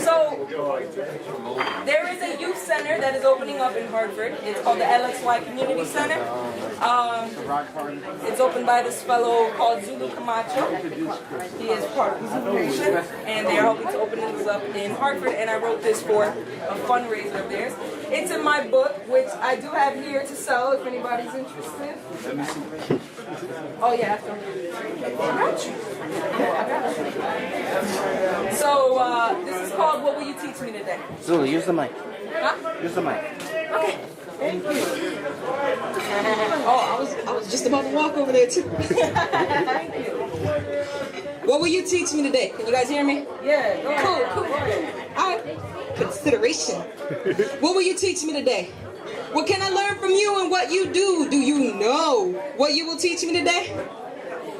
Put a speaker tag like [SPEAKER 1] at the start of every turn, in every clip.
[SPEAKER 1] So, there is a youth center that is opening up in Hartford. It's called the LXY Community Center. It's opened by this fellow called Zulu Camacho. He is part of the Zulu Nation, and they're hoping to open this up in Hartford, and I wrote this for a fundraiser of theirs. It's in my book, which I do have here to sell if anybody's interested. Oh yeah, so this is called "What Will You Teach Me Today?"
[SPEAKER 2] Zulu, use the mic.
[SPEAKER 1] Huh?
[SPEAKER 2] Use the mic.
[SPEAKER 1] Okay. Thank you.
[SPEAKER 3] Oh, I was just about to walk over there too.
[SPEAKER 1] Thank you.
[SPEAKER 3] What will you teach me today? Can you guys hear me?
[SPEAKER 1] Yeah. Go ahead.
[SPEAKER 3] Cool. All right. Consideration. What will you teach me today? What can I learn from you and what you do? Do you know what you will teach me today?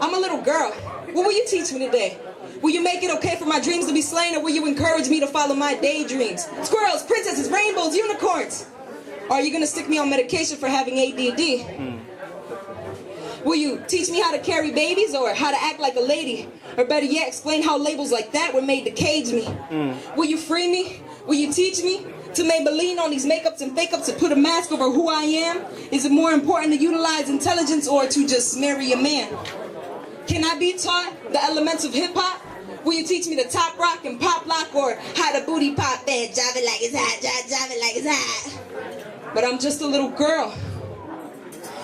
[SPEAKER 3] I'm a little girl. What will you teach me today? Will you make it okay for my dreams to be slain, or will you encourage me to follow my daydreams? Squirrels, princesses, rainbows, unicorns. Or are you going to stick me on medication for having ADD? Will you teach me how to carry babies or how to act like a lady? Or better yet, explain how labels like that were made to cage me? Will you free me? Will you teach me to Maybelline on these makeups and fake-ups to put a mask over who I am? Is it more important to utilize intelligence or to just marry a man? Can I be taught the elements of hip-hop? Will you teach me the top rock and pop lock, or how to booty pop and drive it like it's hot, drive it like it's hot? But I'm just a little girl.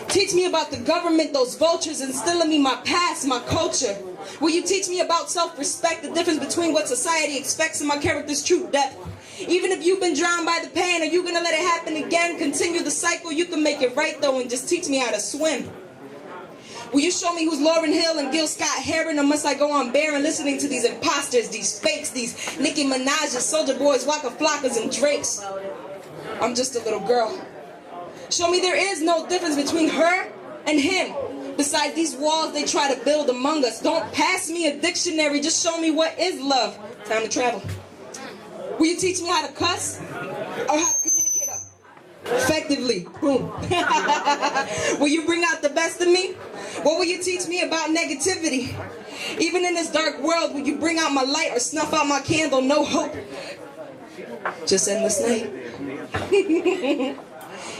[SPEAKER 3] Teach me about the government, those vultures instilling me my past, my culture. Will you teach me about self-respect, the difference between what society expects and my character's true depth? Even if you've been drowned by the pain, are you gonna let it happen again? Continue the cycle, you can make it right though, and just teach me how to swim. Will you show me who's Lauryn Hill and Gil Scott-Heron, or must I go on barren listening to these imposters, these fakes, these Nicki Minaj's, Soulja Boys, Waka Flockas, and Drakes? I'm just a little girl. Show me there is no difference between her and him. Besides these walls they try to build among us. Don't pass me a dictionary, just show me what is love. Time to travel. Will you teach me how to cuss? Or how to communicate effectively? Boom. Will you bring out the best of me? What will you teach me about negativity? Even in this dark world, will you bring out my light or snuff out my candle? No hope. Just endless night.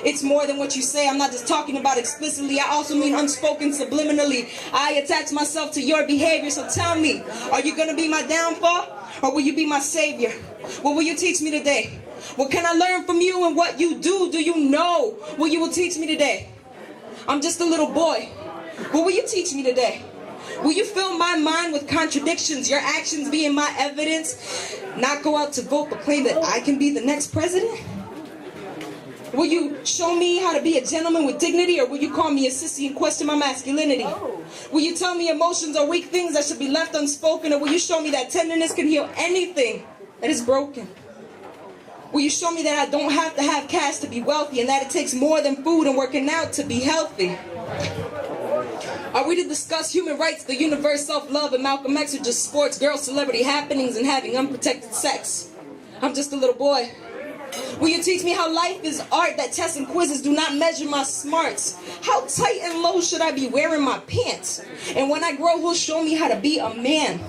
[SPEAKER 3] It's more than what you say. I'm not just talking about explicitly. I also mean unspoken subliminally. I attach myself to your behavior, so tell me, are you going to be my downfall, or will you be my savior? What will you teach me today? What can I learn from you and what you do? Do you know what you will teach me today? I'm just a little boy. What will you teach me today? Will you fill my mind with contradictions, your actions being my evidence? Not go out to vote, but claim that I can be the next president? Will you show me how to be a gentleman with dignity, or will you call me a sissy and question my masculinity? Will you tell me emotions are weak things that should be left unspoken, or will you show me that tenderness can heal anything that is broken? Will you show me that I don't have to have cash to be wealthy, and that it takes more than food and working out to be healthy? Are we to discuss human rights, the universe, self-love, and Malcolm X, or just sports, girls, celebrity happenings, and having unprotected sex? I'm just a little boy. Will you teach me how life is art, that tests and quizzes do not measure my smarts? How tight and low should I be wearing my pants? And when I grow, who'll show me how to be a man?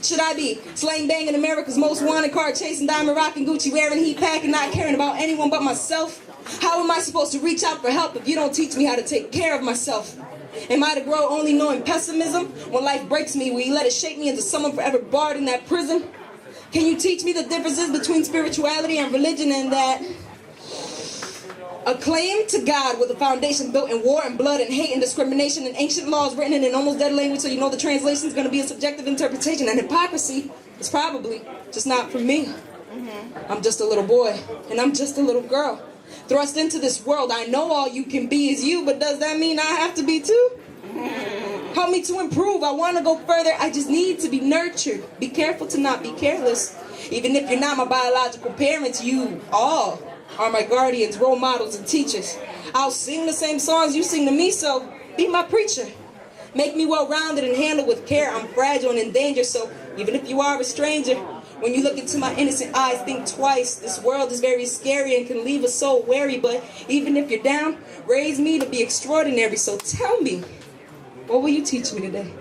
[SPEAKER 3] Should I be slang banging America's most wanted, car chasing, diamond rocking, Gucci wearing, heat packing, not caring about anyone but myself? How am I supposed to reach out for help if you don't teach me how to take care of myself? Am I to grow only knowing pessimism? When life breaks me, will you let it shape me into someone forever barred in that prison? Can you teach me the differences between spirituality and religion, and that a claim to God with a foundation built in war and blood and hate and discrimination and ancient laws written in an almost dead language, so you know the translation is going to be a subjective interpretation, and hypocrisy is probably just not for me. I'm just a little boy, and I'm just a little girl. Thrust into this world, I know all you can be is you, but does that mean I have to be too? Help me to improve. I want to go further. I just need to be nurtured. Be careful to not be careless. Even if you're not my biological parents, you all are my guardians, role models, and teachers. I'll sing the same songs you sing to me, so be my preacher. Make me well-rounded and handled with care. I'm fragile and in danger, so even if you are a stranger, when you look into my innocent eyes, think twice. This world is very scary and can leave us so wary, but even if you're down, raise me to be extraordinary. So tell me, what will you teach me today?